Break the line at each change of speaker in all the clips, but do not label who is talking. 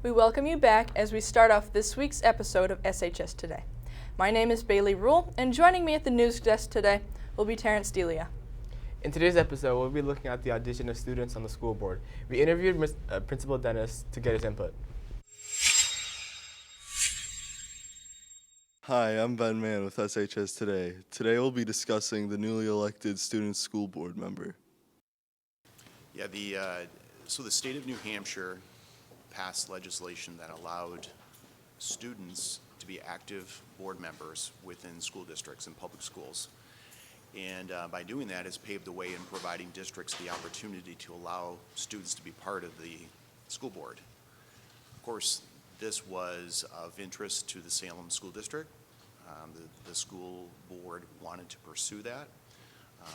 We welcome you back as we start off this week's episode of SHS Today. My name is Bailey Rule, and joining me at the news desk today will be Terrence Delia.
In today's episode, we'll be looking at the audition of students on the school board. We interviewed Principal Dennis to get his input.
Hi, I'm Ben Mann with SHS Today. Today we'll be discussing the newly elected student school board member.
Yeah, the state of New Hampshire passed legislation that allowed students to be active board members within school districts and public schools. And by doing that, it's paved the way in providing districts the opportunity to allow students to be part of the school board. Of course, this was of interest to the Salem School District. The school board wanted to pursue that.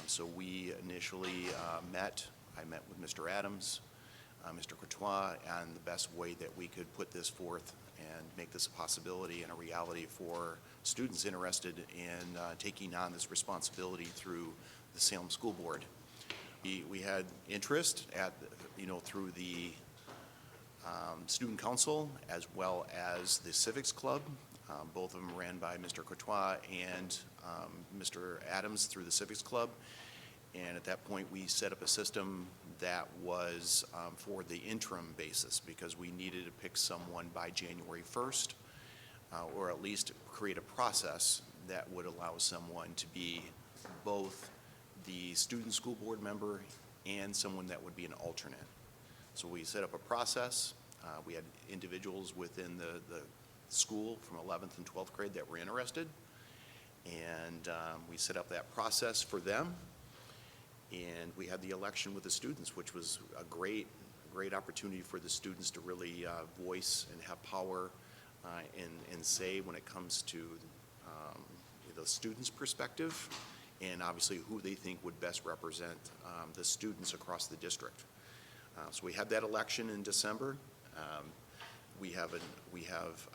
So we initially met. I met with Mr. Adams, Mr. Courtois, and the best way that we could put this forth and make this a possibility and a reality for students interested in taking on this responsibility through the Salem School Board. We had interest through the Student Council as well as the Civics Club. Both of them ran by Mr. Courtois and Mr. Adams through the Civics Club. And at that point, we set up a system that was for the interim basis because we needed to pick someone by January 1st, or at least create a process that would allow someone to be both the student school board member and someone that would be an alternate. So we set up a process. We had individuals within the school from 11th and 12th grade that were interested, and we set up that process for them. And we had the election with the students, which was a great opportunity for the students to really voice and have power and say when it comes to the students' perspective and obviously who they think would best represent the students across the district. So we had that election in December. We have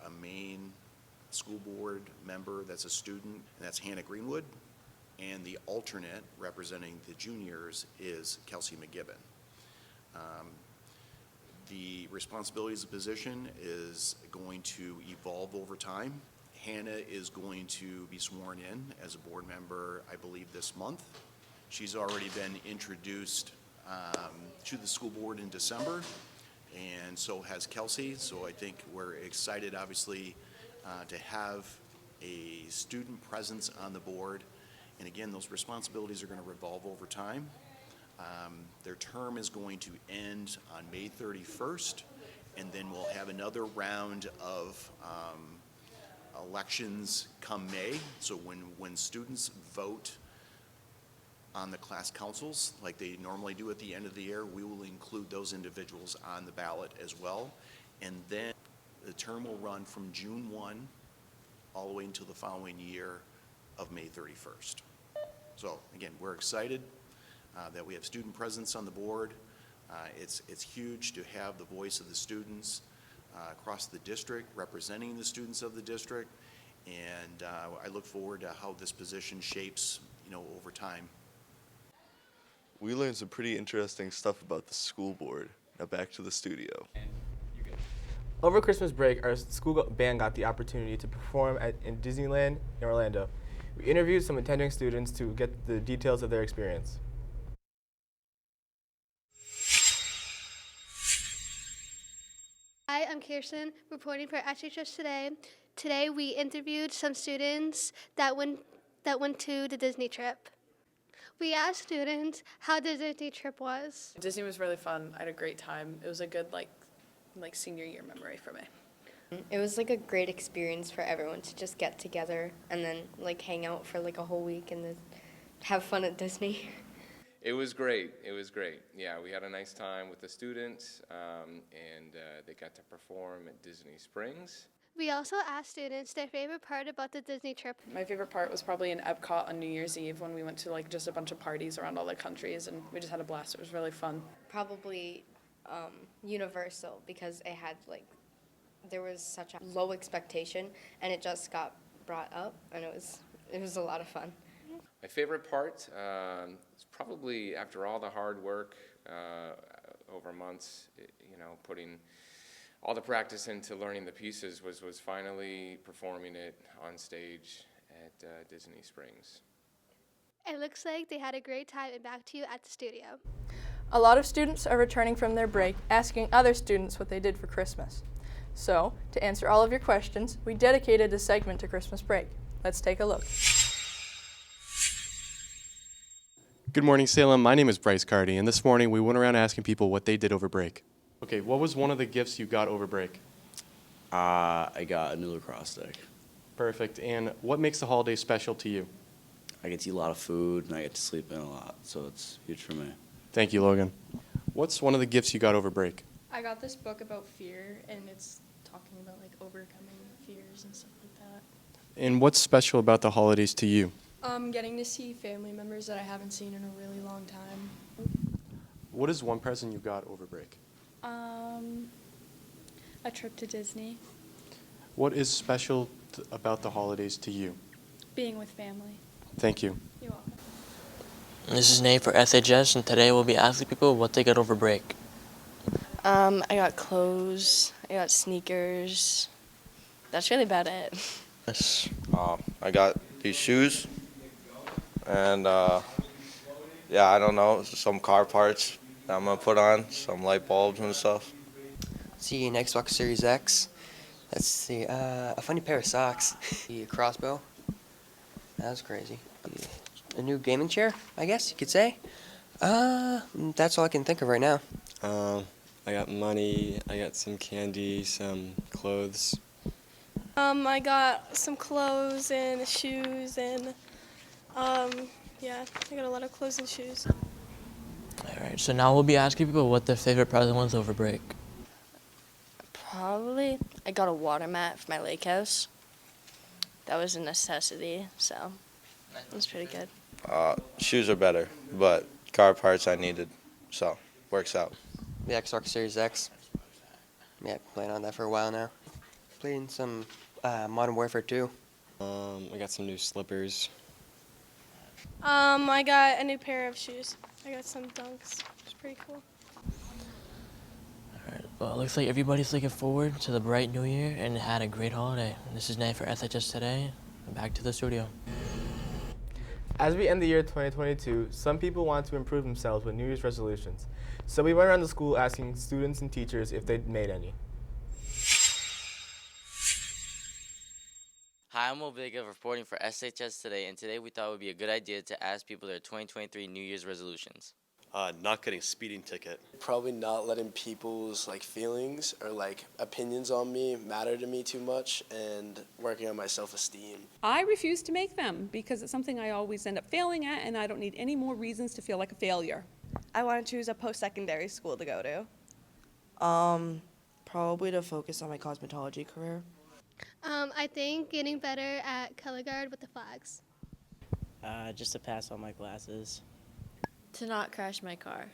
a main school board member that's a student, and that's Hannah Greenwood. And the alternate representing the juniors is Kelsey McGibbon. The responsibilities of the position is going to evolve over time. Hannah is going to be sworn in as a board member, I believe, this month. She's already been introduced to the school board in December, and so has Kelsey. So I think we're excited, obviously, to have a student presence on the board. And again, those responsibilities are going to revolve over time. Their term is going to end on May 31st, and then we'll have another round of elections come May. So when students vote on the class councils, like they normally do at the end of the year, we will include those individuals on the ballot as well. And then the term will run from June 1 all the way until the following year of May 31st. So again, we're excited that we have student presence on the board. It's huge to have the voice of the students across the district, representing the students of the district, and I look forward to how this position shapes, over time.
We learned some pretty interesting stuff about the school board. Now back to the studio.
Over Christmas break, our school band got the opportunity to perform in Disneyland in Orlando. We interviewed some attending students to get the details of their experience.
Hi, I'm Kirsten, reporting for SHS Today. Today we interviewed some students that went to the Disney trip. We asked students how the Disney trip was.
Disney was really fun. I had a great time. It was a good like senior year memory for me.
It was like a great experience for everyone to just get together and then like hang out for like a whole week and then have fun at Disney.
It was great. Yeah, we had a nice time with the students, and they got to perform at Disney Springs.
We also asked students their favorite part about the Disney trip.
My favorite part was probably in Epcot on New Year's Eve when we went to like just a bunch of parties around all the countries, and we just had a blast. It was really fun.
Probably Universal, because it had there was such a low expectation and it just got brought up, and it was a lot of fun.
My favorite part is probably after all the hard work over months, putting all the practice into learning the pieces was finally performing it on stage at Disney Springs.
It looks like they had a great time, and back to you at the studio.
A lot of students are returning from their break asking other students what they did for Christmas. So, to answer all of your questions, we dedicated a segment to Christmas break. Let's take a look.
Good morning, Salem. My name is Bryce Cardy, and this morning we went around asking people what they did over break. Okay, what was one of the gifts you got over break?
I got a new lacrosse stick.
Perfect. And what makes the holiday special to you?
I get to eat a lot of food, and I get to sleep in a lot, so it's huge for me.
Thank you, Logan. What's one of the gifts you got over break?
I got this book about fear, and it's talking about like overcoming fears and stuff like that.
And what's special about the holidays to you?
Getting to see family members that I haven't seen in a really long time.
What is one present you got over break?
A trip to Disney.
What is special about the holidays to you?
Being with family.
Thank you.
You're welcome.
This is Nate for SHS, and today we'll be asking people what they got over break.
I got clothes, I got sneakers. That's really about it.
I got these shoes, and yeah, I don't know, some car parts that I'm gonna put on, some light bulbs and stuff.
See an Xbox Series X. Let's see, a funny pair of socks. A crossbow. That was crazy. A new gaming chair, I guess you could say. That's all I can think of right now.
I got money, I got some candy, some clothes.
I got some clothes and shoes and yeah, I got a lot of clothes and shoes.
Alright, so now we'll be asking people what their favorite present was over break.
Probably, I got a water mat for my lake house. That was a necessity, so it was pretty good.
Shoes are better, but car parts I needed, so works out.
The Xbox Series X. Yeah, I've been playing on that for a while now. Playing some Modern Warfare 2.
I got some new slippers.
I got a new pair of shoes. I got some Dunks. It's pretty cool.
Alright, well, it looks like everybody's looking forward to the bright new year and had a great holiday. This is Nate for SHS Today, and back to the studio.
As we end the year 2022, some people want to improve themselves with New Year's resolutions. So we went around the school asking students and teachers if they'd made any.
Hi, I'm Will Vega reporting for SHS Today, and today we thought it would be a good idea to ask people their 2023 New Year's resolutions.
Not getting a speeding ticket.
Probably not letting people's feelings or opinions on me matter to me too much, and working on my self-esteem.
I refuse to make them because it's something I always end up failing at, and I don't need any more reasons to feel like a failure.
I want to choose a post-secondary school to go to.
Probably to focus on my cosmetology career.
I think getting better at color guard with the flags.
Just to pass all my classes.
To not crash my car.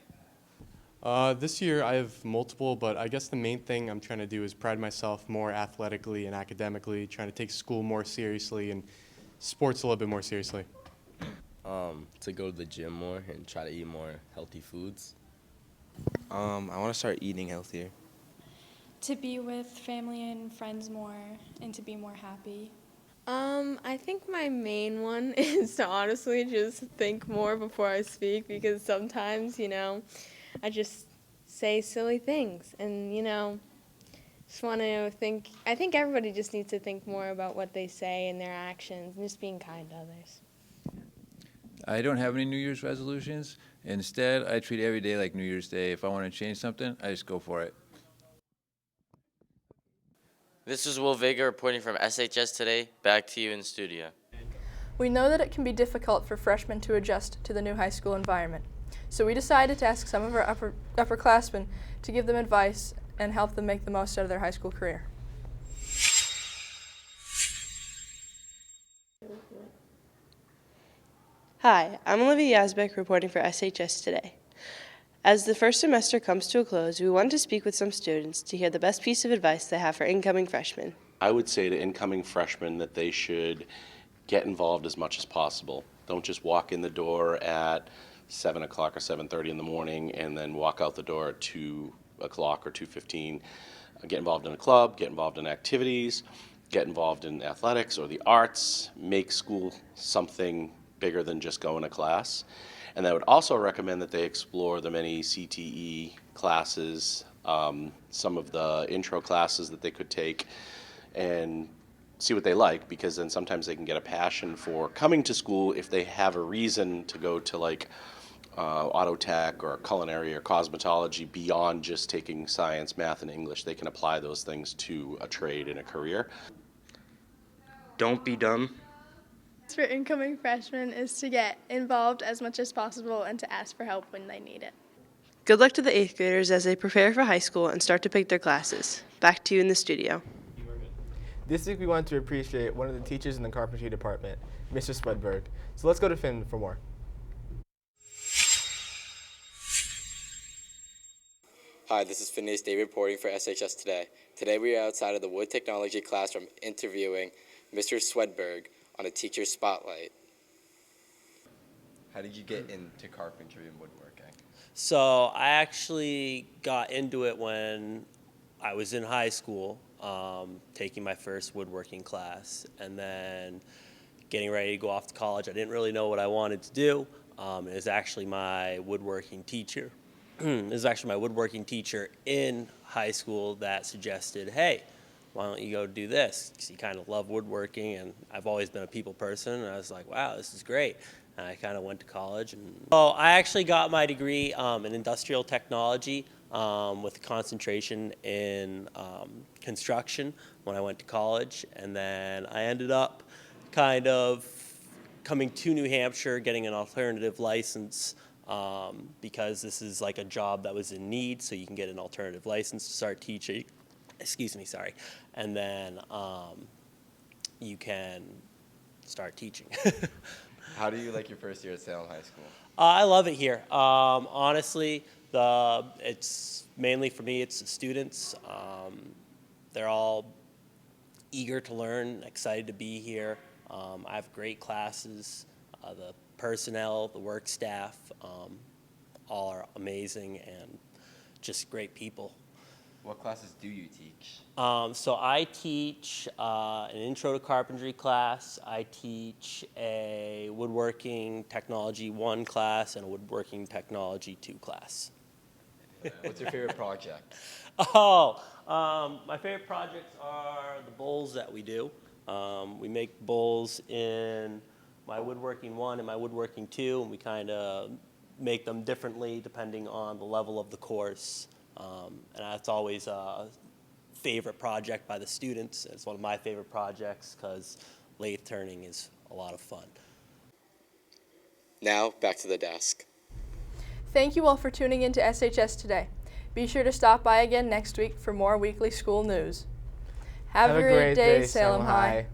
This year I have multiple, but I guess the main thing I'm trying to do is pride myself more athletically and academically, trying to take school more seriously and sports a little bit more seriously.
To go to the gym more and try to eat more healthy foods.
I want to start eating healthier.
To be with family and friends more and to be more happy.
I think my main one is to honestly just think more before I speak, because sometimes, I just say silly things and, just want to think. I think everybody just needs to think more about what they say and their actions and just being kind to others.
I don't have any New Year's resolutions. Instead, I treat every day like New Year's Day. If I want to change something, I just go for it.
This is Will Vega reporting from SHS Today. Back to you in the studio.
We know that it can be difficult for freshmen to adjust to the new high school environment, so we decided to ask some of our upperclassmen to give them advice and help them make the most out of their high school career.
Hi, I'm Olivia Yazbek reporting for SHS Today. As the first semester comes to a close, we want to speak with some students to hear the best piece of advice they have for incoming freshmen.
I would say to incoming freshmen that they should get involved as much as possible. Don't just walk in the door at 7 o'clock or 7:30 in the morning and then walk out the door at 2 o'clock or 2:15. Get involved in a club, get involved in activities, get involved in athletics or the arts, make school something bigger than just going to class. And I would also recommend that they explore the many CTE classes, some of the intro classes that they could take, and see what they like, because then sometimes they can get a passion for coming to school if they have a reason to go to like auto tech or culinary or cosmetology beyond just taking science, math, and English. They can apply those things to a trade and a career.
Don't be dumb.
For incoming freshmen is to get involved as much as possible and to ask for help when they need it.
Good luck to the 8th graders as they prepare for high school and start to pick their classes. Back to you in the studio.
This week we want to appreciate one of the teachers in the carpentry department, Mr. Swedberg. So let's go to Finn for more.
Hi, this is Phineas Day reporting for SHS Today. Today we are outside of the wood technology classroom interviewing Mr. Swedberg on a teacher spotlight.
How did you get into carpentry and woodworking?
So I actually got into it when I was in high school, taking my first woodworking class, and then getting ready to go off to college. I didn't really know what I wanted to do. It was actually my woodworking teacher. It was actually my woodworking teacher in high school that suggested, hey, why don't you go do this? Because he kind of loved woodworking, and I've always been a people person, and I was like, wow, this is great. And I kind of went to college. So I actually got my degree in industrial technology with a concentration in construction when I went to college. And then I ended up kind of coming to New Hampshire, getting an alternative license because this is like a job that was in need, so you can get an alternative license to start teaching. Excuse me, sorry. And then you can start teaching.
How do you like your first year at Salem High School?
I love it here. Honestly, it's mainly for me, it's the students. They're all eager to learn, excited to be here. I have great classes. The personnel, the work staff, all are amazing and just great people.
What classes do you teach?
So I teach an intro to carpentry class. I teach a woodworking technology 1 class and a woodworking technology 2 class.
What's your favorite project?
My favorite projects are the bowls that we do. We make bowls in my woodworking 1 and my woodworking 2, and we kind of make them differently depending on the level of the course. And that's always a favorite project by the students. It's one of my favorite projects because lathe turning is a lot of fun.
Now, back to the desk.
Thank you all for tuning in to SHS Today. Be sure to stop by again next week for more weekly school news. Have a great day, Salem High.